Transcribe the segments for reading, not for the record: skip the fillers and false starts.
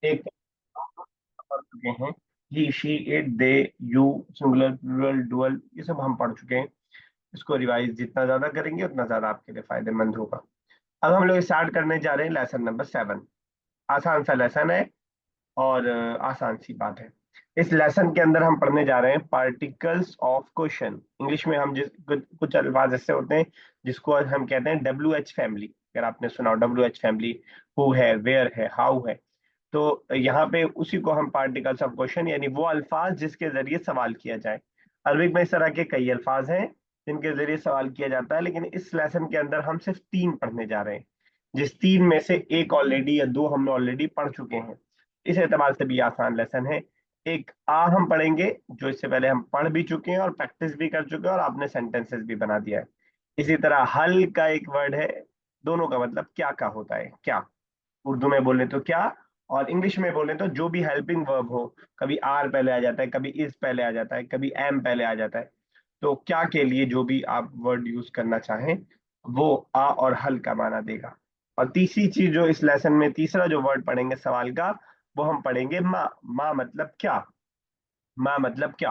एक पढ़ चुके हैं, he she it they you, singular plural dual, ये सब हम पढ़ चुके हैं। इसको रिवाइज जितना ज्यादा करेंगे उतना ज्यादा आपके लिए फायदेमंद होगा। अब हम लोग स्टार्ट करने जा रहे हैं लेसन नंबर 7। आसान सा लेसन है और आसान सी बात है। इस लेसन के अंदर हम पढ़ने जा रहे हैं पार्टिकल्स ऑफ क्वेश्चन। इंग्लिश में हम कुछ अल्फाज ऐसे होते हैं जिसको हम कहते हैं WH फैमिली। अगर आपने सुना हो WH फैमिली, हु है, वेयर है, हाउ है, तो यहाँ पे उसी को हम पार्टिकल्स ऑफ क्वेश्चन, यानी वो अल्फाज जिसके जरिए सवाल किया जाए। अरबिक में इस तरह के कई अल्फाज हैं जिनके जरिए सवाल किया जाता है, लेकिन इस लेसन के अंदर हम सिर्फ 3 पढ़ने जा रहे हैं, जिस 3 में से एक ऑलरेडी या 2 हमने ऑलरेडी पढ़ चुके हैं। इस एतबार से भी आसान लेसन है। एक आ हम पढ़ेंगे जो इससे पहले हम पढ़ भी चुके हैं और प्रैक्टिस भी कर चुके हैं और आपने सेंटेंसेस भी बना दिया है। इसी तरह हल का एक वर्ड है, दोनों का मतलब क्या का होता है, क्या। उर्दू में बोले तो क्या, और इंग्लिश में बोले तो जो भी हेल्पिंग वर्ब हो। कभी आर पहले आ जाता है, कभी इज पहले आ जाता है, कभी एम पहले आ जाता है। तो क्या के लिए जो भी आप वर्ड यूज करना चाहें वो आ और हल का माना देगा। और तीसरी चीज जो इस लेसन में तीसरा जो वर्ड पढ़ेंगे सवाल का, वो हम पढ़ेंगे माँ। माँ मतलब क्या, माँ मतलब क्या।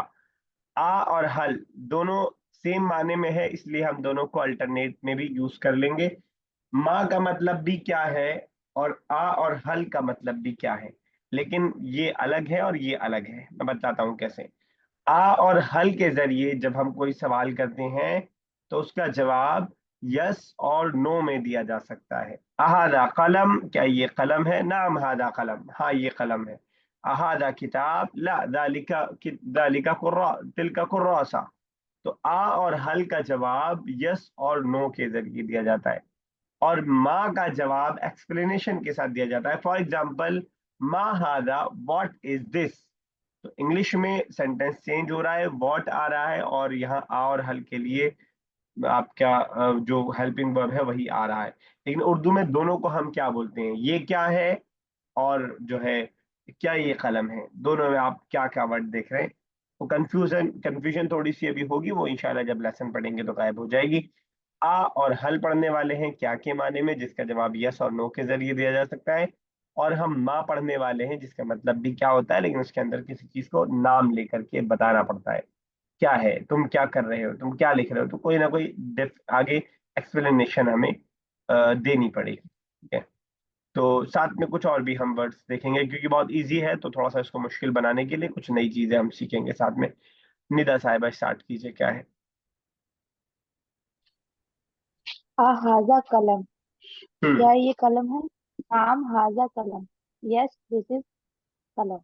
आ और हल दोनों सेम माने में है, इसलिए हम दोनों को अल्टरनेट में भी यूज कर लेंगे। माँ का मतलब भी क्या है और आ और हल का मतलब भी क्या है, लेकिन ये अलग है और ये अलग है। मैं बताता हूँ कैसे। आ और हल के जरिए जब हम कोई सवाल करते हैं तो उसका जवाब यस और नो में दिया जा सकता है। अहादा कलम, क्या ये कलम है? नाम हादा कलम, हाँ ये कलम है। अहादा किताब, ला दालिका, दालिका कुर्रा, तिलका कुर्रासा। तो आ और हल का जवाब यस और नो के जरिए दिया जाता है, और माँ का जवाब एक्सप्लेनेशन के साथ दिया जाता है। फॉर एग्जाम्पल, माँ हादा, वॉट इज दिस। तो इंग्लिश में सेंटेंस चेंज हो रहा है, वॉट आ रहा है और यहाँ आ और हल के लिए आपका जो हेल्पिंग वर्ब है वही आ रहा है। लेकिन उर्दू में दोनों को हम क्या बोलते हैं, ये क्या है और जो है क्या ये कलम है, दोनों में आप क्या क्या वर्ड देख रहे हैं। वो कंफ्यूजन कंफ्यूजन थोड़ी सी अभी होगी, वो इंशाल्लाह जब लेसन पढ़ेंगे तो गायब हो जाएगी। आ और हल पढ़ने वाले हैं क्या के माने में, जिसका जवाब यस और नो के जरिए दिया जा सकता है। और हम माँ पढ़ने वाले हैं जिसका मतलब भी क्या होता है, लेकिन उसके अंदर किसी चीज को नाम लेकर के बताना पड़ता है। क्या है, तुम क्या कर रहे हो, तुम क्या लिख रहे हो, तो कोई ना कोई आगे एक्सप्लेनेशन हमें देनी पड़ेगी। ठीक है। तो साथ में कुछ और भी हम वर्ड्स देखेंगे, क्योंकि बहुत इजी है तो थोड़ा सा इसको मुश्किल बनाने के लिए कुछ नई चीजें हम सीखेंगे साथ में। निदा साहिबा स्टार्ट कीजिए, क्या है? हाजा कलम। हम्म। क्या ये कलम है? नाम हाजा कलम। यस दिस इज कलम।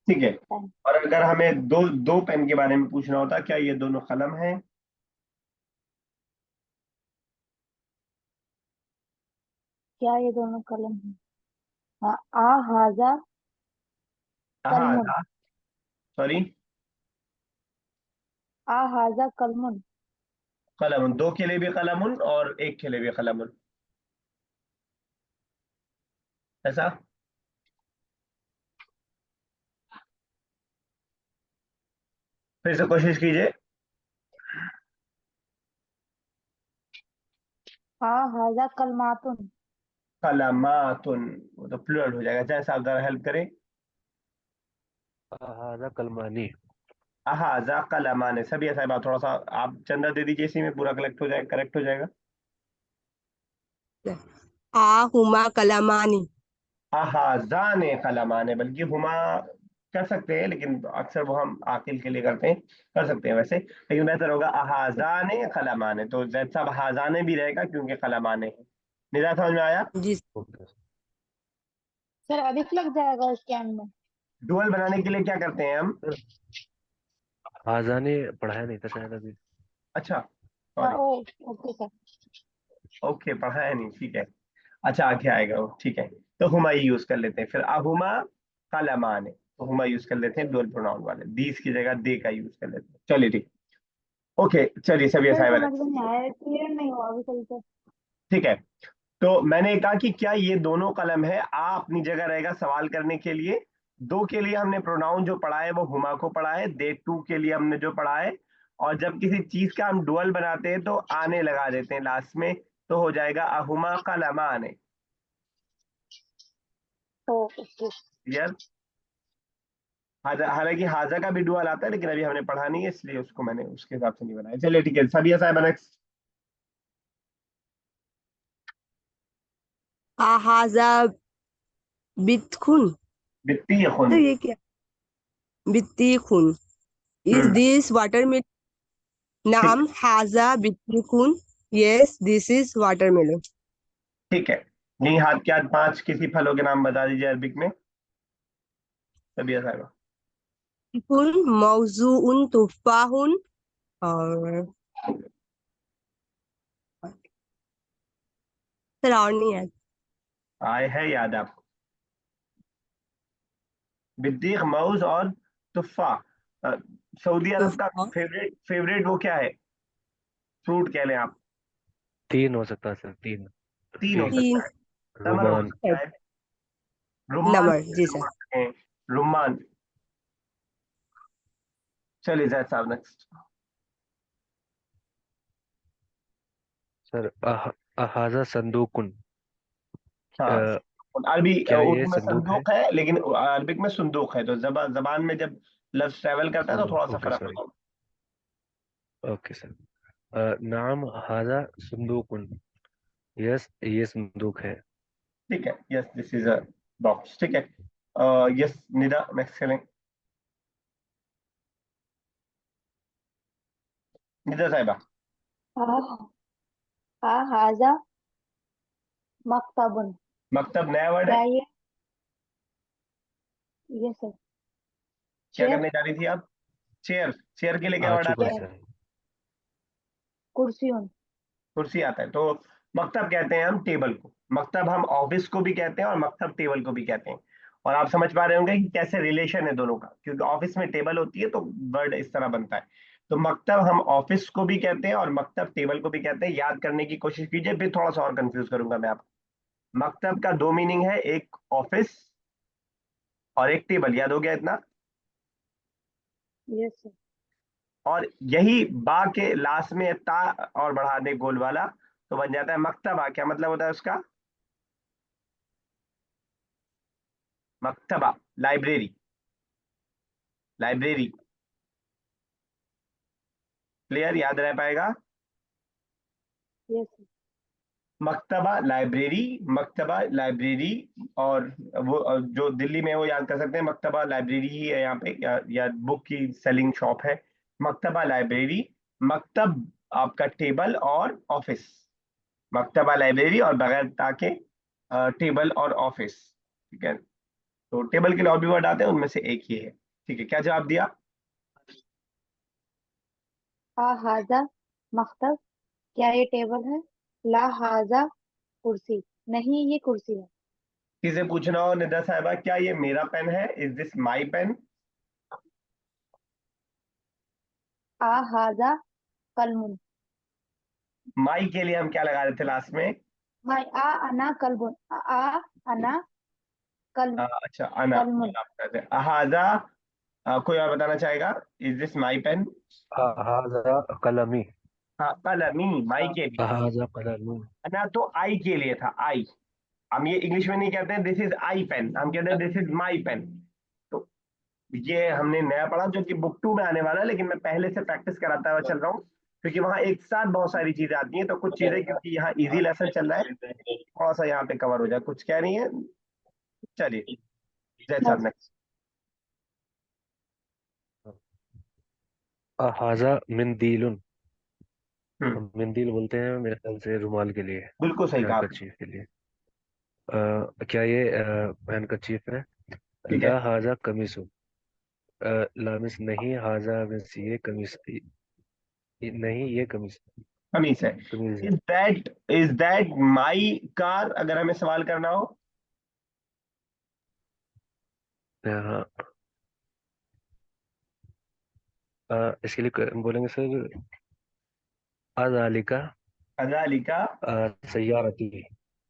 ठीक है। पेन। और अगर हमें दो दो पेन के बारे में पूछना होता, क्या ये दोनों कलम है? क्या ये दोनों कलम है? हाँ, हाजा कलमुन। हाँ, सॉरी, हाजा कलमुन। कलम, दो के लिए भी कलमुन और एक के लिए भी कलमुन, ऐसा? फिर से कोशिश कीजिए। हाजा कलमातुन। कलमातुन, वो तो प्लूरल हो जाएगा, जैसा अगर हेल्प करें। हाजा कलमानी। अहाजा कलमान है, सभी ऐसा बात, थोड़ा सा आप चंदा दे दीजिए, इसी में पूरा कलेक्ट हो जाएगा, करेक्ट हो जाएगा। हुमा कलमानी। अहाजान कलमान है, बल्कि हुमा कर सकते हैं, लेकिन अक्सर वो हम आकिल के लिए करते हैं, कर सकते हैं वैसे, लेकिन बेहतर होगा अहाजान कलमान है। तो जैद साहब हाजाने भी रहेगा क्योंकि कलमाने है। निजा समझ में आया? जी। ओके। सर अधिक लग जाएगा उसके एंड में। डुअल बनाने के लिए क्या करते हैं हम? सर हाजा ने पढ़ाया नहीं था शायद अभी। अच्छा, हाँ, सॉरी। ओ ओके सर। ओके, पढ़ा है नहीं, ठीक है। अच्छा, आगे आएगा वो, ठीक है। तो हुमा ही यूज कर लेते हैं फिर, अहुमा कलमान है, तो हुमा यूज कर लेते हैं डुअल प्रोनाउन वाले, दीज की जगह दे का यूज कर लेते हैं, चलिए ठीक। ओके, चलिए सभी सर असाइनमेंट। समझ में नहीं आया, क्लियर नहीं हुआ अभी सही से। ठीक है। तो मैंने कहा कि क्या ये दोनों कलम है, आ अपनी जगह रहेगा सवाल करने के लिए। दो के लिए हमने प्रोनाउन जो पढ़ा है वो हुमा को पढ़ा है, दे टू के लिए हमने जो पढ़ा है। और जब किसी चीज का हम डुअल बनाते हैं तो आने लगा देते हैं लास्ट में, तो हो जाएगा अहुमा कलमा आने। तो यस। हालांकि हाजा का भी डुअल आता है, लेकिन अभी हमने पढ़ा नहीं है, इसलिए उसको मैंने उसके हिसाब से नहीं बनाया। चलिए ठीक है, साबिया साहब नेक्स्ट। हाजा बितखुन। बित्ती तो खुन। ये क्या? बित्ती खुन। Is hmm, this watermelon? ठीक नाम हाजा बित्ती खुन। Yes this is watermelon. ठीक है। नहीं हाथ के हाथ 5 किसी फलों के नाम बता दीजिए अरबिक में, साबिया साहब। कुन मौजून तुफाहुन। और सर और नहीं है। आए है याद आपको? बित्तीख, मौज और तुफा। अ, सऊदी अरब का तुफा। फेवरेट फेवरेट वो क्या है, फ्रूट कह लें आप? 3 हो सकता है सर, 3। 3 हो फीग, सकता तीन। है। तमर हो रुमान। सकता है, रुम्मान नंबर जी सर। रुम्मान। चलिए जैद साहब नेक्स्ट। सर अहाजा संदूकुन। हाँ, अ, अरबी क्या ये उर्दू में संदूक है? संदूक है, लेकिन अरबिक में सुंदूक है। तो जबान में जब लफ्ज ट्रेवल करता है तो थोड़ा सा ओके फर्क सॉरी। होता ओके सर। नाम हाजा संदूकुन। यस ये संदूक है। है। ठीक है, yes this is a box. ठीक है, यस निदा नेक्स्ट करें। निदा साहिबा। आ हाजा मक्तबुन। मकतब नया वर्ड है। क्या ये सर क्या चेयर। करने जा रही थी आप? चेयर। चेयर के लिए क्या आ वर्ड आता चुका है? Chair sir. कुर्सियों। कुर्सी आता है। तो मकतब कहते हैं हम टेबल को, मकतब हम ऑफिस को भी कहते हैं और मकतब टेबल को भी कहते हैं। और आप समझ पा रहे होंगे कि कैसे रिलेशन है दोनों का, क्योंकि ऑफिस में टेबल होती है तो वर्ड इस तरह बनता है। तो मकतब हम ऑफिस को भी कहते हैं और मकतब टेबल को भी कहते हैं। याद करने की कोशिश कीजिए, फिर थोड़ा सा और कंफ्यूज करूंगा मैं आपको। मकतब का 2 मीनिंग है, एक ऑफिस और एक टेबल। याद हो गया इतना? ये सर और यही बा के लास्ट में ता और बढ़ा दे गोल वाला, तो बन जाता है मकतबा। क्या मतलब होता है उसका? मकतबा, लाइब्रेरी। लाइब्रेरी क्लियर, याद रह पाएगा? ये सर मकतबा लाइब्रेरी, मकतबा लाइब्रेरी। और वो जो दिल्ली में है वो याद कर सकते हैं, मकतबा लाइब्रेरी ही है यहाँ पे, या बुक की सेलिंग शॉप है। मकतबा लाइब्रेरी, मकतब आपका टेबल और ऑफिस। मकतबा लाइब्रेरी और बगैर ताके टेबल और ऑफिस। ठीक है, तो टेबल के लिए और भी वर्ड आते हैं, उनमें से एक ही है। ठीक है, क्या जवाब दिया? हाजा मक्तब। क्या ये टेबल है? ला हाजा कुर्सी। नहीं ये कुर्सी है। किसे पूछना हो निदा साहिबा, क्या ये मेरा पेन है? Is this my pen? हाजा कलमुन। माई के लिए हम क्या लगा रहे थे लास्ट में? माई अना कलबुन। अना कल अच्छा अना कलमुन। माफ कर दे। हाजा, कोई और बताना चाहेगा? Is this my pen? हाजा कलमी। हाँ, कलमी माई के लिए। हाजा कलमी। अना तो आई के लिए था, आई। हम ये इंग्लिश में नहीं कहते हैं दिस इज आई पेन, हम कहते हैं दिस इज माई पेन। तो ये हमने नया पढ़ा जो कि बुक 2 में आने वाला है, लेकिन मैं पहले से प्रैक्टिस कराता हुआ चल रहा हूँ, क्योंकि वहां एक साथ बहुत सारी चीजें आती हैं। तो कुछ चीजें क्योंकि यहाँ इजी लेसन चल रहा है, थोड़ा सा यहाँ पे कवर हो जाए, कुछ कह रही है। चलिए जय साहब नेक्स्ट। हाजा मिंदीलुन। हम्म, हम मिंदील बोलते हैं मेरे ख्याल से रुमाल के लिए बिल्कुल सही या कहा आपने। करचीफ के लिए। क्या ये हैंडकरचीफ है? ठीक है, ला हाजा कमीसुन। लामिस नहीं, हाजा मिस ये कमीज। नहीं ये कमीज। हमीस है। कमीज है। इज दैट माई कार, अगर हमें सवाल करना हो? हाँ। इसके लिए बोलेंगे सर अज़ालिका अजालिका सय्यारती।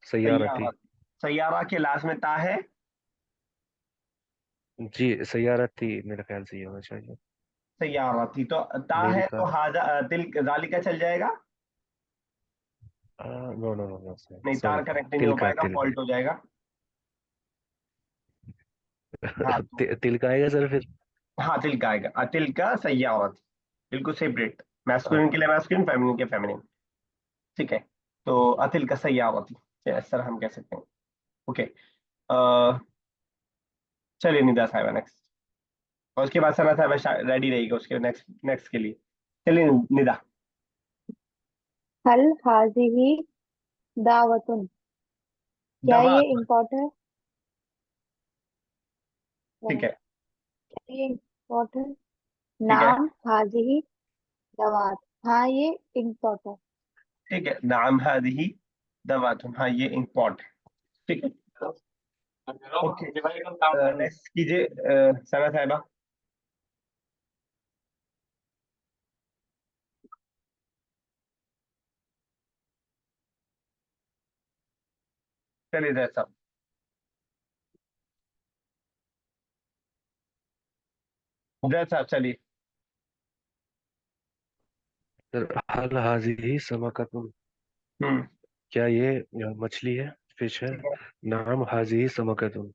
सैयारा। सय्यारती। सैयारा के लास्ट में ता है। जी सय्यारती मेरे ख्याल से ये होना चाहिए। सैयारा थी तो ता मेरी है, तो कार। हाजा तिल जालिका चल जाएगा। No no no no sir नहीं, तार सॉरी। कनेक्ट नहीं हो तिलका पाएगा, तिलका। फॉल्ट हो जाएगा। हाँ तिल का आएगा सर फिर? हाँ, तिल का आएगा, अतिल का सय्यावती, बिल्कुल सेपरेट, मैस्कुलिन के लिए मैस्कुलिन, फेमिनिन के फेमिनिन। ठीक है, तो अतिल का सय्यावती, इस तरह हम कह सकते हैं। ओके, चलिए निदा साहिबा नेक्स्ट, और उसके बाद सना साहिबा रेडी रहेगी उसके नेक्स्ट नेक्स्ट के लिए। चलिए निदा। हल हाजिही दावतुन, क्या दवा, ये इम्पोर्टेंट है? ठीक है। क्या ये इम्पोर्टेंट? ठीक है, नाम हाजिही दवात, हाँ ये इम्पोर्टेंट। ठीक है, नाम हादिही दवातुन, हाँ ये इम्पोर्ट, ठीक है। ओके, नेक्स्ट कीजिए सना साहिबा। चलिए जैद साहब, जैद साहब चलिए। सर हल हाजिही समकतुन, हम्म। क्या ये मछली है, फिश है? ठीक है, नाम हाजिही समकतुन,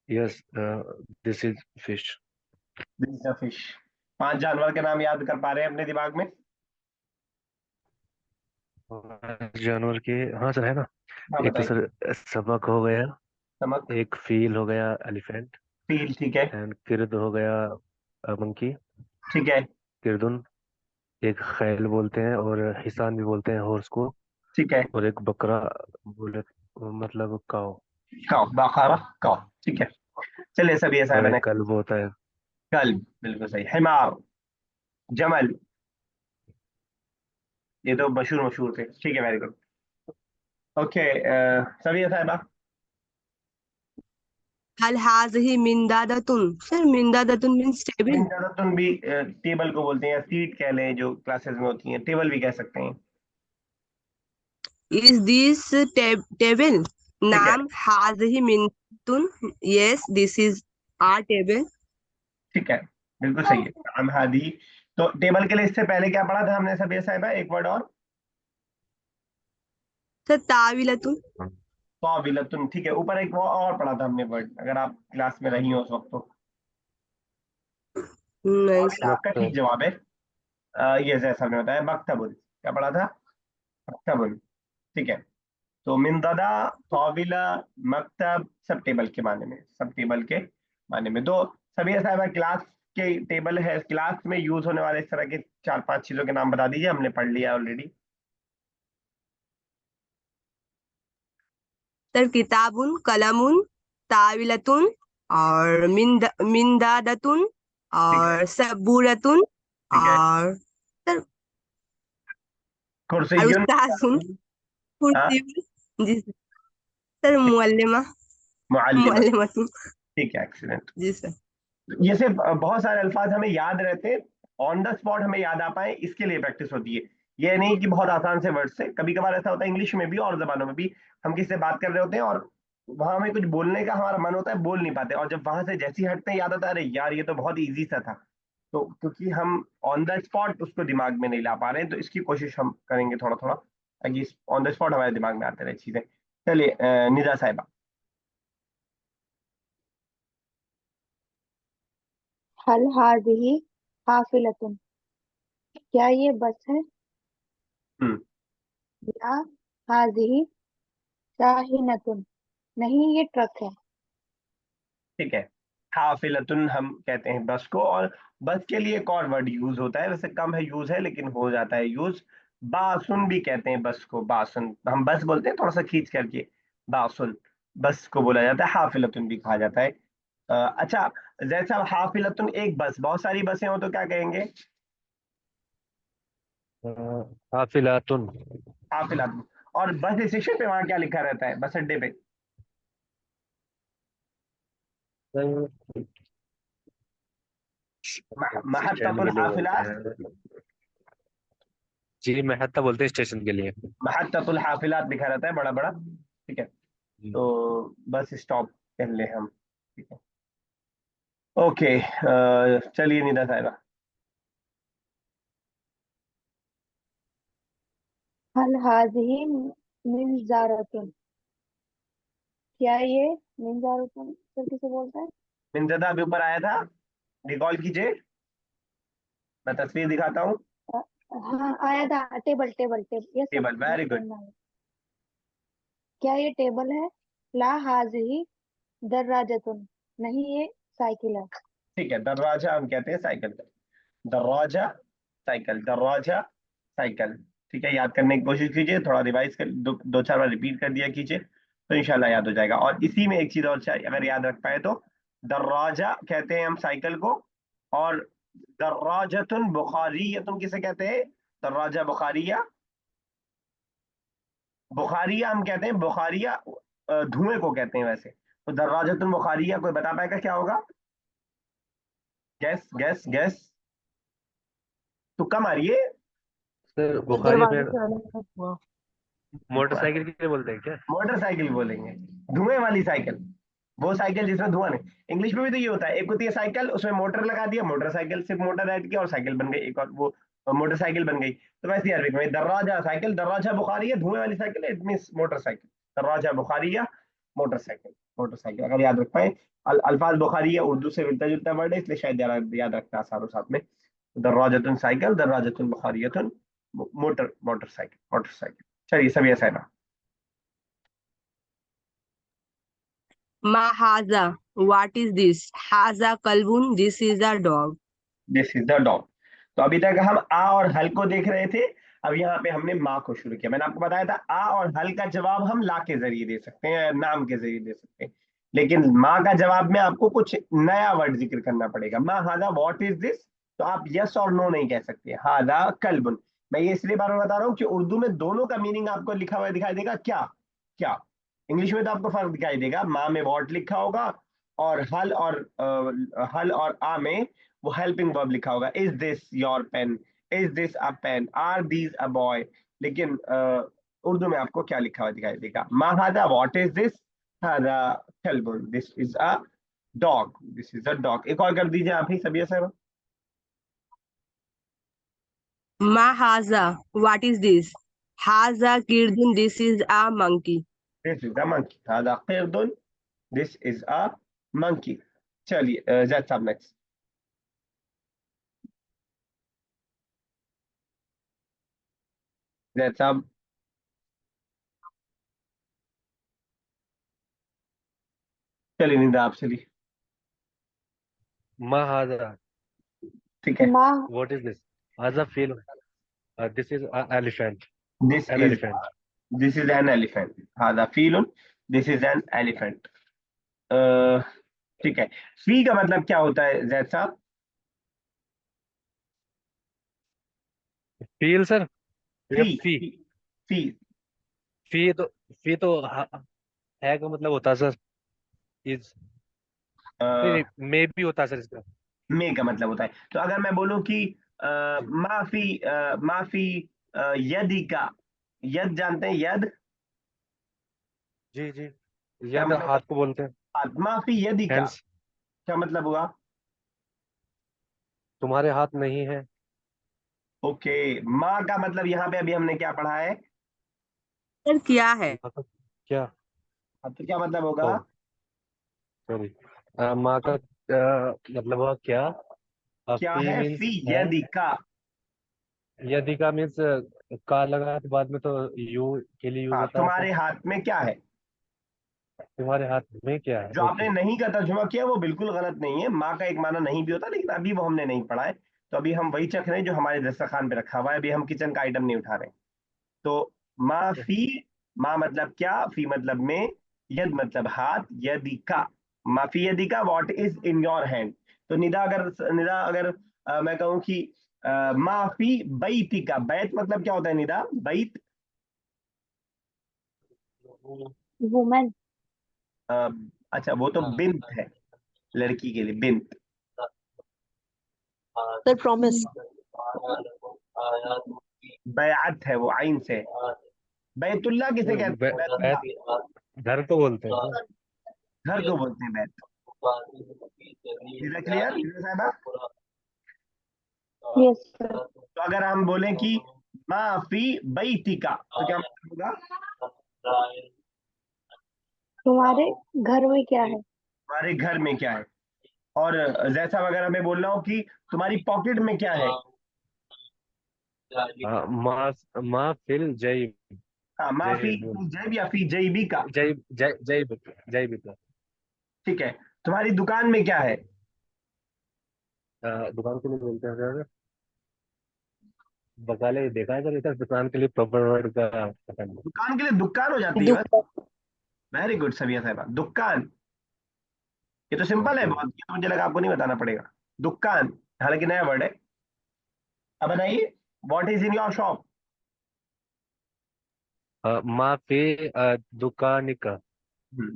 yes this is fish. This is a fish. 5 जानवर के नाम याद कर पा रहे हैं अपने दिमाग में? जानवर के, हाँ सर है ना। हाँ एक तो बताइए। सर समक हो गया, नमक, एक फील हो गया एलिफेंट, फील, ठीक है। एंड किर्द हो गया मंकी, ठीक है, किर्दुन, एक खैल बोलते हैं और हिसान भी बोलते हैं हॉर्स को, ठीक है। और एक बकरा बोले मतलब काव, काव, बाखारा, काव, ठीक है। चलिए सभी ऐसा और है, एक नेक्स्ट। कल्ब होता है। कल्ब, बिल्कुल सही। हिमार, जमल, ये तो मशहूर मशहूर थे, ठीक है, वेरी गुड। ओके, सभी ऐसा है। हल हाजिही मिंदादतुन, सर मिंदादतुन मीन्स टेबल। मिनदातुन भी टेबल को बोलते हैं, या सीट कह लें, जो क्लासेस में होती हैं, टेबल भी कह सकते हैं। Is this table? ठीक है, नाम हाजिही मिंदादतुन, yes this is are table. ठीक है, बिल्कुल सही है, नाम हादी। तो टेबल के लिए इससे पहले क्या पढ़ा था हमने सभी साहिबा, एक वर्ड और? सर ताविलतुन। ताविलतुन, ठीक है, ऊपर एक वो और पढ़ा था हमने वर्ड, अगर आप क्लास में रही हो उस वक्त तो। नहीं ताविला सर। आपका ठीक मकतब। जवाब है। ये जैसा हमने बताया, मकतबुल, क्या पढ़ा था? मकतबुल, ठीक है। तो मिंददा, ताविला, मकतब, सब टेबल के माने में, सब टेबल के माने में। तो सभी साहब क्लास के टेबल है, क्लास में यूज होने वाले इस तरह के 4-5 चीजों के नाम बता दीजिए, हमने पढ़ लिया ऑलरेडी। सर किताबुन, कलमुन, ताविलतुन, और मिंदादतुन, ठीक है, और सबूरतुन, ठीक है। और सर और कुर्सियुन, उस्ताजुन, हाँ, कुर्सी। जी सर, मुअल्लिमा, मुअल्लिमा, मुअल्लिमतुन। ठीक है, एक्सीलेंट। जी सर। ये से बहुत सारे अल्फाज हमें याद रहते हैं, ऑन द स्पॉट हमें याद आ पाए, इसके लिए प्रैक्टिस होती है। ये नहीं कि बहुत आसान से वर्ड से, कभी कभार ऐसा होता है इंग्लिश में भी और जबानों में भी, हम किसी से बात कर रहे होते हैं और वहां हमें कुछ बोलने का हमारा मन होता है, बोल नहीं पाते, और जब वहां से जैसे ही हटते हैं याद आता है, अरे यार ये तो बहुत इजी सा था। तो क्योंकि हम ऑन द स्पॉट उसको दिमाग में नहीं ला पा रहे हैं, तो इसकी कोशिश हम करेंगे थोड़ा थोड़ा, ताकि ऑन द स्पॉट हमारे दिमाग में आते रहे चीजें। चलिए निदा साहिबा। हल हाजिही हाफिलतुन, क्या ये बस है? हम्म, ला हाजिही शाहीनतुन, नहीं ये ट्रक है। ठीक है। हाफिलतुन हम कहते हैं बस को, और बस के लिए एक और वर्ड यूज होता है, वैसे कम है यूज है, लेकिन हो जाता है यूज। बासुन भी कहते हैं बस को, बासुन हम बस बोलते हैं थोड़ा सा खींच करके, बासुन, बस को बोला जाता है, हाफिलतुन भी कहा जाता है। अच्छा, जैसा हाफिलतुन एक बस, बहुत सारी बसें हो तो क्या कहेंगे? हाफिलातुन। हाफिलतुन। और बस स्टेशन पे वहां क्या लिखा रहता है, बस अड्डे पे? स्टैंड महत्ततुल के लिए बोलते हाफिलात, हैं। जी महत्ता बोलते हैं स्टेशन के लिए। महत्ततुल हाफिलात लिखा रहता है बड़ा बड़ा, ठीक है। हम्म। तो बस स्टॉप कह ले हम, ठीक है। ओके, चलिए निदा साहिबा। हल हाजिही मिंजारतुन, क्या ये मिंजारतुन सर किसे बोलता है? मिंजदा अभी ऊपर आया था, रिकॉल कीजिए, मैं तस्वीर दिखाता हूँ। हाँ आया था, table table table, yes sir, table, very good. Screen में आया। क्या ये टेबल है? ला हाजिही दर्राजतुन, नहीं ये साइकिल है। ठीक है, दरवाजा हम कहते हैं साइकिल का, दरवाजा साइकिल, दरवाजा साइकिल। ठीक है, याद करने की कोशिश कीजिए, थोड़ा रिवाइज कर, दो चार बार रिपीट कर दिया कीजिए, तो इंशाल्लाह याद हो जाएगा। और इसी में एक चीज और अगर याद रख पाए तो, दरवाजा कहते हैं हम साइकिल को, और दर्राजतुन बुखारियतुन किसे कहते हैं? दर्राजा बुखारिया, बुखारिया हम कहते हैं, बुखारिया धुएं को कहते हैं वैसे। तो दर्राजतुन बुखारिया, कोई बता पाएगा क्या होगा? गैस गैस गैस, तुक्का मारिए। सर तो बुखारी दरवाजे में से अलग हुआ। मोटरसाइकिल के लिए बोलते हैं क्या? मोटरसाइकिल बोलेंगे, धुएं वाली साइकिल, वो साइकिल जिसमें धुआं नहीं। इंग्लिश में भी तो ये होता है, एक होती है साइकिल, उसमें मोटर लगा दिया, मोटरसाइकिल, सिर्फ मोटर ऐड किया और साइकिल बन गई, एक और वो मोटरसाइकिल बन गई। तो वैसे ही अरबिक में दर्राजा साइकिल, दर्राजा बुखारी है धुएं वाली साइकिल, इट मींस मोटरसाइकिल, दर्राजा बुखारिया मोटरसाइकिल, मोटरसाइकिल अगर याद रख पाए। अल्फाज बुखारिया उर्दू से मिलता जुलता वर्ड है, इसलिए शायद याद रखना आसान हो साथ में। दर्राजतुन साइकिल, दर्राजतुन बुखारियतुन मोटरसाइकिल, मोटरसाइकिल। चलिए सभी ऐसा है ना। Ma haza, what is this? Haza kalbun, this is a dog. This is the dog. तो अभी तक हम आ और हल को देख रहे थे, अब यहाँ पे हमने माँ को शुरू किया। मैंने आपको बताया था आ और हल का जवाब हम ला के जरिए दे सकते हैं, नाम के जरिए दे सकते हैं, लेकिन माँ का जवाब में आपको कुछ नया वर्ड जिक्र करना पड़ेगा। माँ हादा व्हाट इज दिस, तो आप यस और नो नहीं कह सकते। हादा कल्बुन, मैं ये इसलिए बार बार बता रहा हूँ कि उर्दू में दोनों का मीनिंग आपको लिखा हुआ दिखाई देगा। क्या क्या, इंग्लिश में तो आपको फर्क दिखाई देगा, माँ में वॉट लिखा होगा, और हल और आ में वो हेल्पिंग वर्ब लिखा होगा, is this your pen, is this a pen, are these a boy. लेकिन उर्दू में आपको क्या लिखा हुआ दिखाई देगा? मा हादा व्हाट इज दिस, हादा कल्बुन, this is a dog, this is a dog. एक और कर दीजिए आप ही सभी sir. Ma haza, what is this? Haza kirdun, this is a monkey. This is a monkey, हादा किर्दुन, दिस इज अ मंकी। चलिए जैद साहब नेक्स्ट। जैद साहब, चलिए निंदा आप चलिए। मा हाजा, ठीक है, माँ, व्हाट इज दिस? हाजा फील, this is elephant, this an is, elephant. This is an elephant, हादा फील, दिस इज एन एलिफेंट। ठीक है, फी का मतलब क्या होता है जैद साहब? फील सर, या फी, फी? फी, फी तो, फी तो है का मतलब होता है सर, इज, नहीं नहीं, मे भी होता है सर इसका। मे का मतलब होता है। तो अगर मैं बोलूं कि माफी, माफी यदि का, यद जानते हैं यद, जी जी, क्या यद मतलब हाथ होता को बोलते हैं, है? माफी यदि का हैंड्स। क्या मतलब हुआ? तुम्हारे हाथ नहीं है। ओके, माँ का मतलब यहाँ पे अभी हमने क्या पढ़ा है? सर क्या है? माँ का क्या? अब तो क्या मतलब होगा? ओ सॉरी, माँ का मतलब हुआ क्या? क्या फी है? मीन्स फी है, यदि का। यदि का मीन्स का लगा तो बाद में तो यू के लिए यूज हाँ, होता है सर। तुम्हारे हाथ में क्या है? तुम्हारे हाथ में क्या है? जो ओके। आपने नहीं का तर्जुमा किया वो बिल्कुल गलत नहीं है, माँ का एक माना नहीं भी होता, लेकिन अभी वो हमने नहीं पढ़ा है। तो अभी हम वही चख रहे हैं जो हमारे दस्तरखान पे रखा हुआ है, अभी हम किचन का आइटम नहीं उठा रहे हैं। तो माँ फी, माँ मतलब क्या, फी मतलब में, यद मतलब हाथ, यदि का, माफी यदि का what is in your hand. तो निदा अगर मैं कहूँ कि माफी बैती का, बैत मतलब क्या होता है निदा? बैत, वुमेन। अ, अच्छा वो तो बिंत है, लड़की के लिए बिंत। Sir promise. बैत है वो आइन से। बैतुल्ला किसे कहते हैं? बैतुल्ला, घर को बोलते हैं ना। घर को बोलते हैं बैत। क्लियर निदा साहबा? Yes sir. तो अगर हम बोलें कि माफी बैतिका, तो क्या मतलब होगा? तुम्हारे घर में क्या है? हमारे घर में क्या है? और जैसा वगैरह मैं बोल रहा हूँ कि तुम्हारी पॉकेट में क्या है। मा मा फिल जय हाँ, माफी जय जैब या फी जैबी का। जय जय जय बिक ठीक है, तुम्हारी दुकान में क्या है। दुकान के लिए बोलते हैं सर। बकाले देखा है सर, इधर दुकान के लिए प्रॉपर वर्ड का पता नहीं। दुकान के लिए दुकान हो जाती है बस। दुकान। वेरी गुड सबिया साहिबा, दुकान। ये तो सिंपल है ओके। बहुत, ये तो मुझे लगा आपको नहीं बताना पड़ेगा। दुकान, हालांकि नया वर्ड है। अब बताइए, what is in your shop. मा फी दुकान का।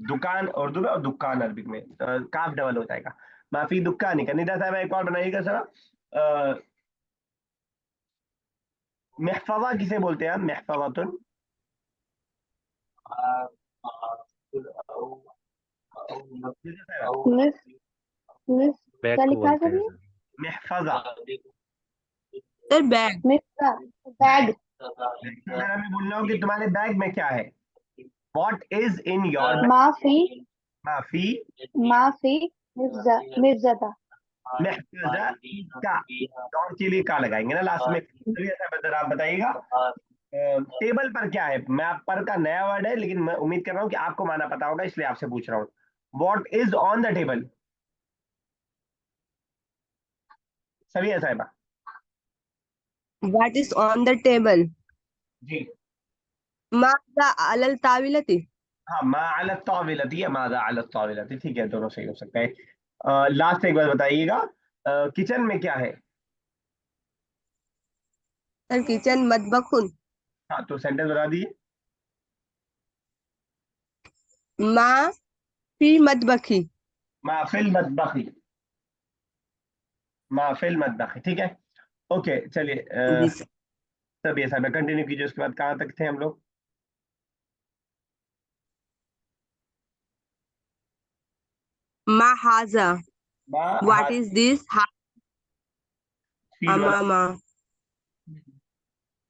दुकान उर्दू में और दुकान अरबिक में काफ डबल हो जाएगा। माफी दुकान का। निदा साहब एक और बनाइएगा सर। महफवा किसे बोलते हैं हम, महफवातुन। निदा साहब, मिस मिस बैग क्या को लिखा है बोलते सर हैं ये? सर। महफजा। Sir bag. मिस का बैग। अगर हमें बोलना हो कि तुम्हारे बैग में क्या है, what is in your bag. माफी माफी माफी मिर्जादा। महफजा का। डॉट के लिए का लगाएंगे ना लास्ट में। चलिए ऐसा बेहतर आप बताइएगा। टेबल पर क्या है। मैं आप पर का नया वर्ड है, लेकिन मैं उम्मीद कर रहा हूँ कि आपको माना पता होगा, इसलिए आपसे पूछ रहा हूँ। What is on the table. सभी है साहिबा। What is on the table? जी। माजा अलल ताविलती। हाँ, मा अला ताविलती या माजा अला ताविलती, ठीक है, दोनों सही हो सकता है। लास्ट एक बार बताइएगा, किचन में क्या है। सर किचन मतबखुन। हाँ, तो सेंटेंस बता दीजिए। मा फी मतबखी। माफिल मतबखी। माफिल मतबखी, ठीक है। ओके चलिए, जी सर। तब ये साहब कंटिन्यू कीजिए, उसके बाद कहाँ तक थे हम लोग। मा हाजा। मा व्हाट हाथ इज दिस? फील वाला, अमामा।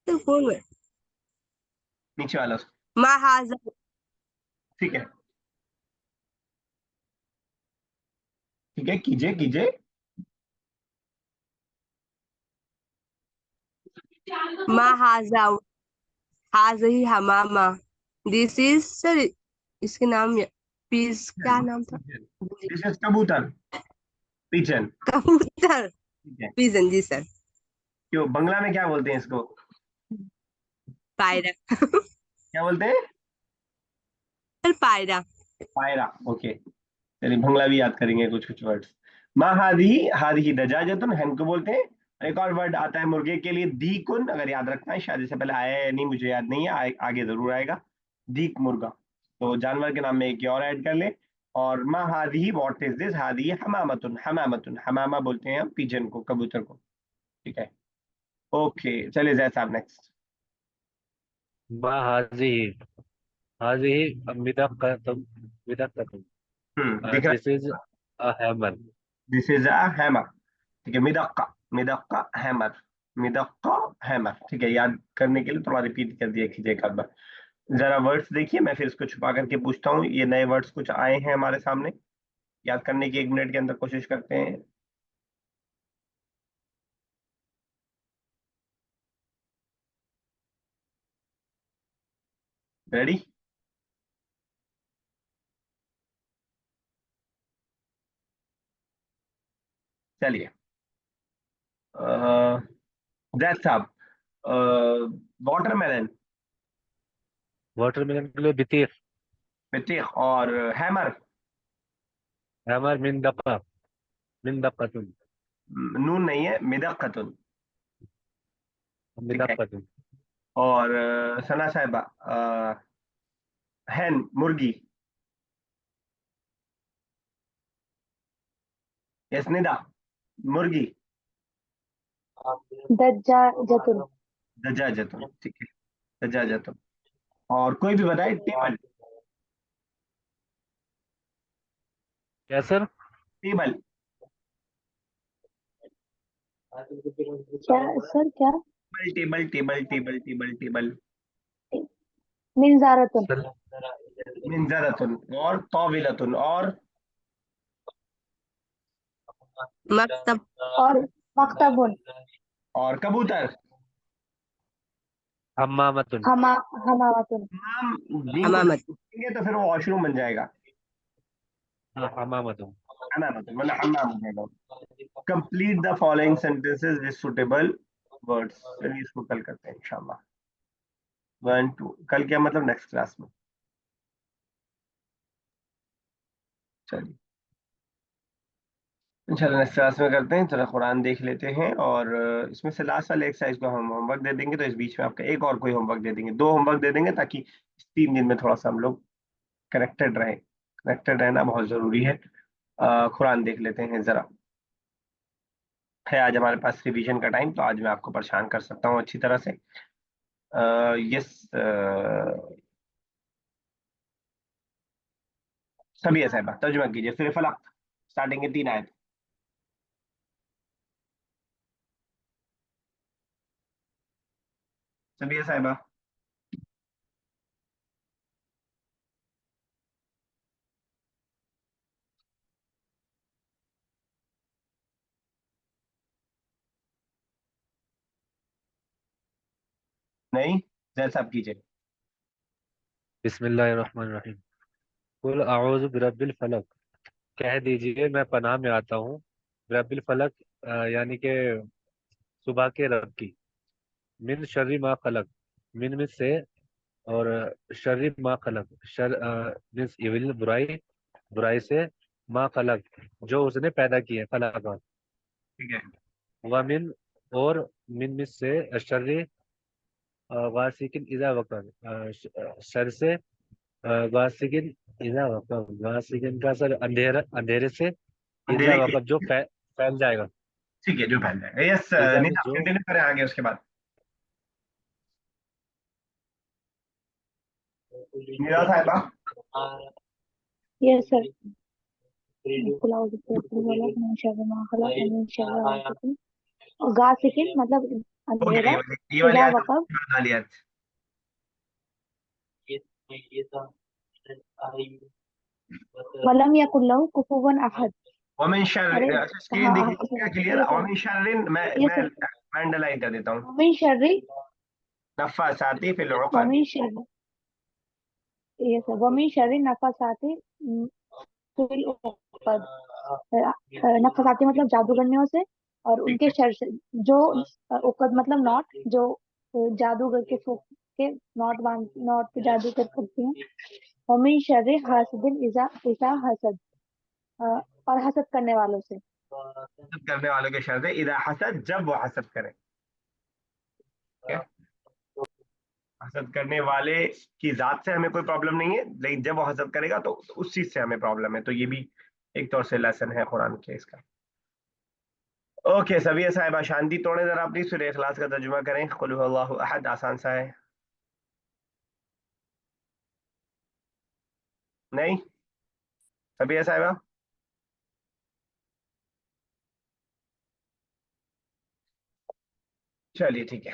सर कौन है? नीचे वाला। मा हाजा। ठीक है, ठीक है, कीजिए कीजिए। मा हाजा हाजही हमामा। दिस इज सर, इसके नाम पीस क्या नाम था? भूल दिस इज कबूतर, पिजन। गई। कबूतर। ठीक है। पिजन जी सर। क्यों, बंगला में क्या बोलते हैं इसको। पायरा। क्या बोलते हैं। सर पायरा। पायरा, ओके। चलिए भंगला भी याद करेंगे कुछ कुछ वर्ड्स। माँ हादी, हादी दजाजतुन, हैन को बोलते हैं। एक और वर्ड आता है मुर्गे के लिए, दीकुन, अगर याद रखना है, शायद इससे पहले आया है नहीं, मुझे याद नहीं है, आगे जरूर आएगा। दीक मुर्गा। तो जानवर के नाम में एक और ऐड कर ले। और माँ हादी, व्हाट इज दिस, हादी हमामतुन, हमामतुन, हमामा बोलते हैं हम पिजन को, कबूतर को। ठीक है। ओके चलिए जय साहब, नेक्स्ट। मा हाजी मिदक्कतुन मिदक्कतुन। दिख रहा दिस इज अ हैमर। है, दिस इज अ हैमर। ठीक है, मिदक्का, मिदक्का हैमर। मिदक्का हैमर, ठीक है, याद करने के लिए थोड़ा रिपीट कर दिया कीजिए एक आध बार। जरा वर्ड्स देखिए, मैं फिर इसको छुपा करके पूछता हूँ, ये नए वर्ड्स कुछ आए हैं हमारे सामने, याद करने की 1 मिनट के अंदर कोशिश करते हैं। रेडी। चलिए, दैट साहब, वाटरमेलन। वाटरमेलन के लिए बितीख। बितीख। और हैमर। हैमर मिन दक्कतुन। नून नहीं है, मिदक्कतुन। ठीक है। मिदक्कतुन। और सना साहिबा, हैन मुर्गी। यस निदा, मुर्गी। दज्जाजतुन। दजाजतुन, ठीक है, दजाजतुन। और कोई भी बताए, टेबल। क्या सर? टेबल। क्या सर क्या? Table table table table table. मिनजारतुन। सर मिंजरतुन और तौविलतुन और मकतब, और मक्तबुन, और कबूतर। हम्मामतुन। हमा हमावतुन। हम बीन को हमामत, देंगे तो फिर वो वॉशरूम बन जाएगा। हाँ, हम्मामतुन। मतलब हम्माम हो जाएगा। Complete the following sentences with suitable words. चलिए इसको कल करते हैं इंशाल्लाह। 1 2 कल क्या मतलब नेक्स्ट क्लास में। चलिए इंशाल्लाह नेक्स्ट क्लास में करते हैं। थोड़ा कुरान देख लेते हैं और इसमें से लास्ट वाले एक्सरसाइज को हम होमवर्क दे देंगे, तो इस बीच में आपका एक और कोई होमवर्क दे देंगे, 2 होमवर्क दे देंगे, ताकि इस 3 दिन में थोड़ा सा हम लोग कनेक्टेड रहें। कनेक्टेड रहना बहुत जरूरी है। कुरान देख लेते हैं जरा। है आज हमारे पास रिवीजन का टाइम, तो आज मैं आपको परेशान कर सकता हूँ अच्छी तरह से। यस। सभी ऐसा है, तर्जुमा कीजिए सूरह फलक स्टार्टिंग के 3 आयत। सभी ऐसा है। नहीं, जैसा आप कीजिए। बिस्मिल्लाहिर्रहमानिर्रहीम। कुल अऊज़ु बिरब्बिल फलक। कह दीजिए मैं पनाह में आता हूँ बिरब्बिल फलक, यानी कि सुबह के रब की। मिन शर्री मा खलक, मिन से, और शर्री मा खलक, मीन्स इविल, बुराई, बुराई से, मा खलक, जो उसने पैदा की है, खलक। ठीक है। व मिन, और मिन से शर्री गासिकिन इजा वक़ब, शर से गासिकिन इजा वक़ब, गासिकिन का सर अंधेरा, अंधेरे से, इजा अंधेरे की। वक़ब जो फैल जाएगा। ठीक है, जो फैल जाएगा। यस। इजा नहीं में आप जो, कंटिन्यू करें आगे उसके बाद। मेरा साहिबा। Yes sir. कुल औज़ु बिरब्बिल फलक, मिन शर्रि मा खलक, व मिन शर्रि गासिकिन, और गासिकिन मतलब हो गया अंधेरा, ये वाली इज़ा आयत वक़ब। वाली आयत। वलम यकुल लहू कुफुवन अहद। वमिन शर्र, अरे अच्छा स्क्रीन कहाँ दिख रही है अहद क्या है? क्लियर? ये सर, वमिन शर्रिन, ये मैं सर। अंडरलाइन कर देता हूँ। वमिन शर्रि, नफ्फासाती फिल उक़द। वमिन शर्रि, ये सर, वमिन शर्रि नफ़ासाति फिल उक़द। नफ़ासाती मतलब जादूगरनियों से, और ठीक उनके है। शर से, जो उक़द मतलब नॉट, जो जादूगर के फूक के नॉट बांध, नॉट पे जादू करती हैं। वमिन शर्रि हासिदिन इज़ा इज़ा हसद, अ, और हसद करने वालों से। हसद करने वालों के शर्त है इदा हसद, जब वो हसद करे। ठीक है? हसद करने वाले की जात से हमें कोई प्रॉब्लम नहीं है, लेकिन जब वो हसद करेगा तो उस चीज से हमें प्रॉब्लम है। तो ये भी एक तौर से लेसन है कुरान के इसका। ओके सभी साहिबा शांति तोड़े जरा अपनी, सूरह इखलास का तर्जुमा करें। कुल हुवल्लाहु अहद आसान सा है। नहीं, सभी साहिबा। चलिए ठीक है।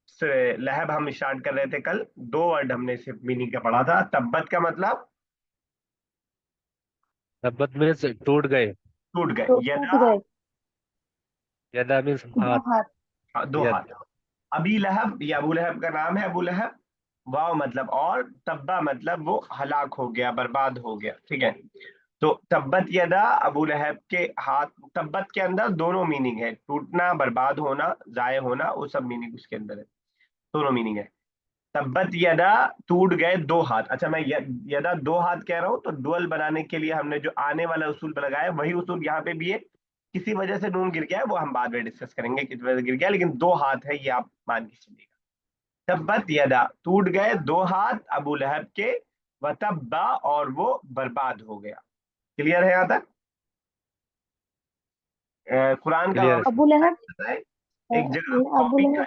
सूरह लहब हम स्टार्ट कर रहे थे कल। 2 वर्ड हमने सिर्फ मीनिंग का पढ़ा था। तब्बत का मतलब तब्बत में से टूट गए। टूट गए। तो टूट यदा, गए। यदा मीन्स दो हाथ। हाथ। 2 हाथ। यद। अबी लहब, ये अबू लहब का नाम है, अबू लहब। वाव मतलब और, तब्बा मतलब वो हलाक हो गया, बर्बाद हो गया। ठीक है। तो तब्बत यदा अबू लहब के हाथ। तब्बत के अंदर दोनों मीनिंग है, टूटना, बर्बाद होना, जाय होना, वो सब मीनिंग उसके अंदर है। दोनों मीनिंग है। तब्बत यदा, टूट गए 2 हाथ। अच्छा मैं यदा 2 हाथ कह रहा हूँ, तो डुअल बनाने के लिए हमने जो आने वाला उसूल लगाया, वही उसूल यहाँ पे भी है। किसी वजह से नून गिर गया है, वो हम बाद में डिस्कस करेंगे किस वजह से गिर गया, लेकिन 2 हाथ है ये आप मान के चलिएगा। तब्बत यदा, टूट गए 2 हाथ अबू लहब के, वतब्बा, और वो बर्बाद हो गया। क्लियर है यहाँ तक? कुरान का क्लियर है सर। अबू लहब, है एक जगह अबू कॉपी का। लहब।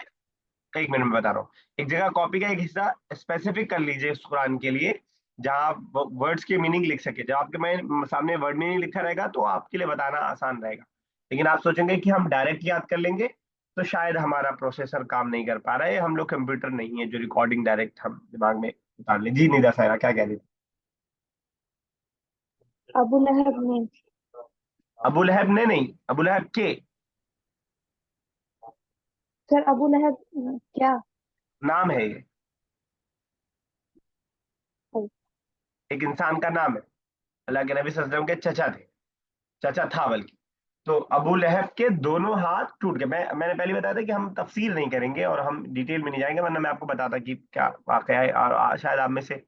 1 मिनट में बता रहा हूँ। एक जगह कॉपी का एक हिस्सा स्पेसिफिक कर लीजिए इस कुरान के लिए, जहाँ आप वर्ड्स के मीनिंग लिख सके। जब आपके मैं सामने वर्ड मीनिंग लिखा रहेगा तो आपके लिए बताना आसान रहेगा। लेकिन आप सोचेंगे कि हम डायरेक्ट याद कर लेंगे, तो शायद हमारा प्रोसेसर काम नहीं कर पा रहा है। हम लोग कंप्यूटर नहीं है जो रिकॉर्डिंग डायरेक्ट हम दिमाग में उतार ले। जी निदा सायरा क्या कह रही थी? अबू लहब मीन्स अबू लहब ने नहीं, अबू लहब के सर अबू लहब क्या? नाम है ये, ओ, एक इंसान का नाम है। अल्लाह के नबी सल्लल्लाहु अलैहि वसल्लम के चचा थे, चचा था बल्कि। तो अबू लहब के दोनों हाथ टूट गए। मैंने पहले बताया था कि हम तफसीर नहीं करेंगे और हम डिटेल में नहीं जाएंगे, वरना मैं आपको बताता कि क्या वाकया है, और शायद आप में से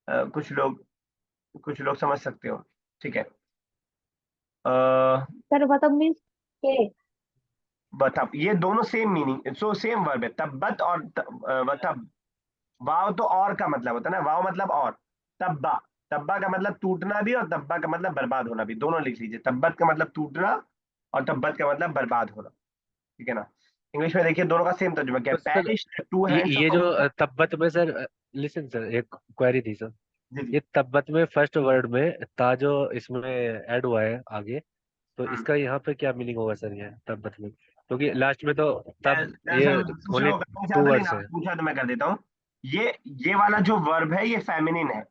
कुछ लोग समझ सकते हो। ठीक है। अ, सर वतब मीन्स के। वतब, ये दोनों same meaning, so same verb है, तब्बत और वतब। वाव तो और का मतलब होता है ना, वाव मतलब और। तब्बा, तब्बा का मतलब टूटना भी और तब्बा का मतलब बर्बाद होना भी, दोनों लिख लीजिए। तब्बत का मतलब टूटना और तब्बत का मतलब बर्बाद होना। ठीक है ना। इंग्लिश में देखिए दोनों का सेम तर्जुमा क्या तो है, सर पेरिश टू हैंड्स ये ऑफ। जो तब्बत में सर, लिसन सर, एक क्वेरी थी सर। जी जी। ये तब्बत में फर्स्ट वर्ड में ता जो इसमें ऐड हुआ है आगे, तो हम्म। इसका यहाँ पे क्या मीनिंग होगा सर, ये तब्बत में? क्योंकि लास्ट में तो तब दरअसल ये मैं दूसरे ओनली को करना टू चाहता, लेकिन वर्ड्स है। आपने पूछा तो मैं कर देता हूँ। ये ये वाला जो वर्ब है ये फेमिनिन है,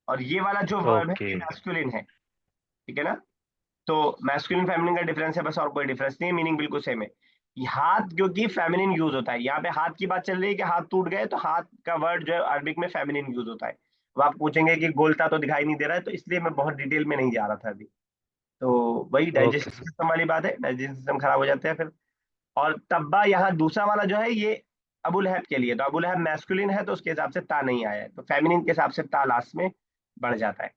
और ये वाला जो वर्ब है ओके। ये मैस्कुलिन है। ठीक है ना। तो मैस्कुलिन फेमिनिन का डिफरेंस है बस, और कोई डिफरेंस नहीं है, मीनिंग बिल्कुल सेम है। ये हाथ क्योंकि फेमिनिन यूज होता है, यहाँ पे हाथ की बात चल रही है कि हाथ टूट गए, तो हाथ का वर्ड जो है अरबिक में फेमिनिन यूज होता है। अब आप पूछेंगे कि गोलता तो दिखाई नहीं दे रहा है, तो इसलिए मैं बहुत डिटेल में नहीं जा रहा था अभी। तो वही ओके डाइजेस्टिव सर। सिस्टम वाली बात है, डाइजेस्टिव सिस्टम खराब हो जाते हैं फिर। और तब्बा यहाँ दूसरा वाला जो है ये अबू लहब के लिए, तो अबू लहब मैस्कुलिन है तो उसके हिसाब से ता नहीं आया है, तो फेमिनिन के हिसाब से ता लास्ट में बढ़ जाता है।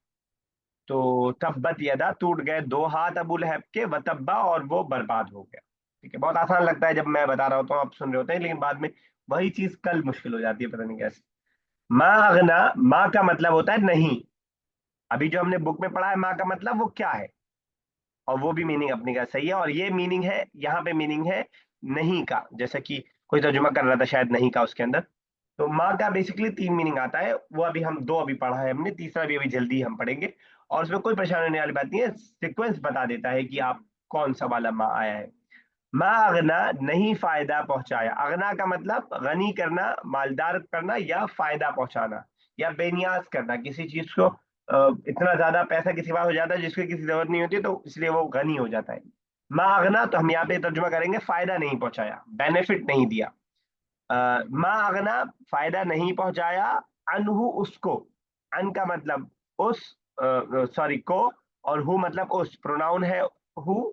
तो तब्बत यदा, टूट गए दो हाथ अबू लहब के, वतब्बा, और वो बर्बाद हो गया। ठीक है, बहुत आसान लगता है जब मैं बता रहा होता हूँ, आप सुन रहे होते हैं, लेकिन बाद में वही चीज कल मुश्किल हो जाती है, पता नहीं कैसे। माँ अगना, माँ का मतलब होता है नहीं। अभी जो हमने बुक में पढ़ा है माँ का मतलब वो क्या है, और वो भी मीनिंग अपनी का सही है, और ये मीनिंग है यहाँ पे, मीनिंग है नहीं का, जैसे कि कोई तर्जुमा कर रहा था शायद नहीं का उसके अंदर। तो माँ का बेसिकली तीन मीनिंग आता है, वो अभी हम दो अभी पढ़ा है हमने, तीसरा भी अभी जल्दी हम पढ़ेंगे। और उसमें कोई परेशानी होने वाली बात नहीं है, सीक्वेंस बता देता है कि आप कौन सा वाला माँ आया है। माँ अगना, नहीं फायदा पहुंचाया। अगना का मतलब गनी करना, मालदार करना, या फायदा पहुंचाना, या बेनियाज करना किसी चीज को। इतना ज्यादा पैसा किसी पास हो जाता है जिसकी किसी जरूरत नहीं होती, तो इसलिए वो गनी हो जाता है। माँ अगना, तो हम यहाँ पे तर्जुमा करेंगे फायदा नहीं पहुंचाया, बेनिफिट नहीं दिया। माँ अगना, फायदा नहीं पहुंचाया, अनहु उसको। अन का मतलब उस, सॉरी को, और हु मतलब उस, प्रोनाउन है हु।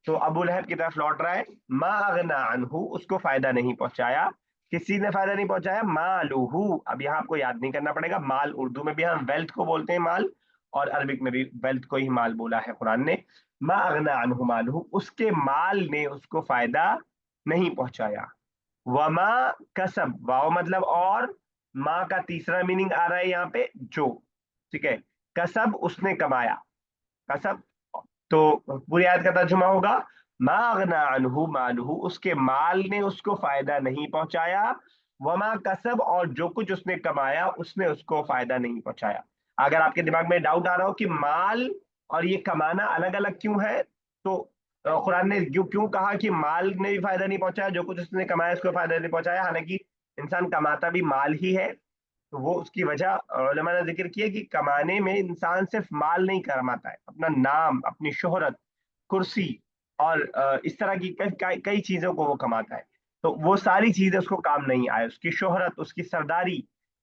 तो अबू लहब की तरफ लौट रहा है, माँ अगना अनहु, उसको फायदा नहीं पहुंचाया। किसी ने फायदा नहीं पहुंचाया, मालूहु। अब यहाँ आपको याद नहीं करना पड़ेगा, माल उर्दू में भी हम वेल्थ को बोलते हैं माल, और अरबिक में भी वेल्थ को ही माल बोला है कुरान ने। माँ अगना अनहु मालूहु, उसके माल ने उसको फायदा नहीं पहुंचाया। वमा कसब, वाव मतलब और, माँ का तीसरा मीनिंग आ रहा है यहाँ पे जो। ठीक है। कसब, उसने कमाया, कसब। तो पूरी आयत का तर्जुमा होगा, मा अगना अनहु मालहु, उसके माल ने उसको फायदा नहीं पहुंचाया। वमा कसब, और जो कुछ उसने कमाया उसने उसको फायदा नहीं पहुंचाया। अगर आपके दिमाग में डाउट आ रहा हो कि माल और ये कमाना अलग अलग क्यों है, तो कुरान ने क्यों क्यों कहा कि माल ने भी फायदा नहीं पहुंचाया, जो कुछ उसने कमाया उसको फायदा नहीं पहुंचाया, हालांकि इंसान कमाता भी माल ही है। तो वो उसकी वजह उलमा ने जिक्र किया कि कमाने में इंसान सिर्फ माल नहीं कमाता है, अपना नाम, अपनी शोहरत, कुर्सी, और इस तरह की कई चीजों को वो कमाता है। तो वो सारी चीजें उसको काम नहीं आए, उसकी शोहरत, उसकी सरदारी,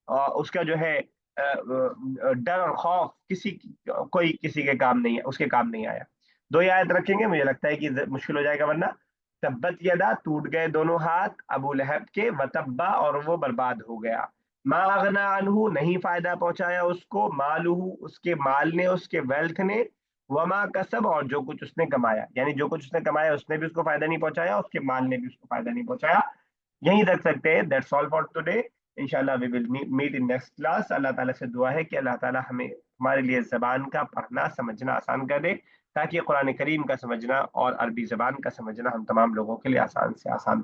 उसका जो है डर और खौफ, कोई किसी के काम नहीं है, उसके काम नहीं आया। दो ही आयत रखेंगे, मुझे लगता है कि मुश्किल हो जाएगा वरना। तब्बत यदा, टूट गए दोनों हाथ अबू लहब के, वतब्बा, और वो बर्बाद हो गया। मा अगना अनहु, नहीं फायदा पहुंचाया उसको, मालूहु, उसके माल ने, उसके वेल्थ ने, वमा कसब, और जो कुछ उसने कमाया, यानी जो कुछ उसने कमाया उसने भी उसको फायदा नहीं पहुंचाया, उसके माल ने भी उसको फायदा नहीं पहुंचाया। यहीं रख सकते हैं, दैट्स ऑल फॉर टुडे। इंशाल्लाह we will meet in next class. अल्लाह ताला से दुआ है कि अल्लाह ताला हमें, हमारे लिए जबान का पढ़ना समझना आसान कर दे, ताकि कुरान करीम का समझना और अरबी जबान का समझना हम तमाम लोगों के लिए आसान से आसान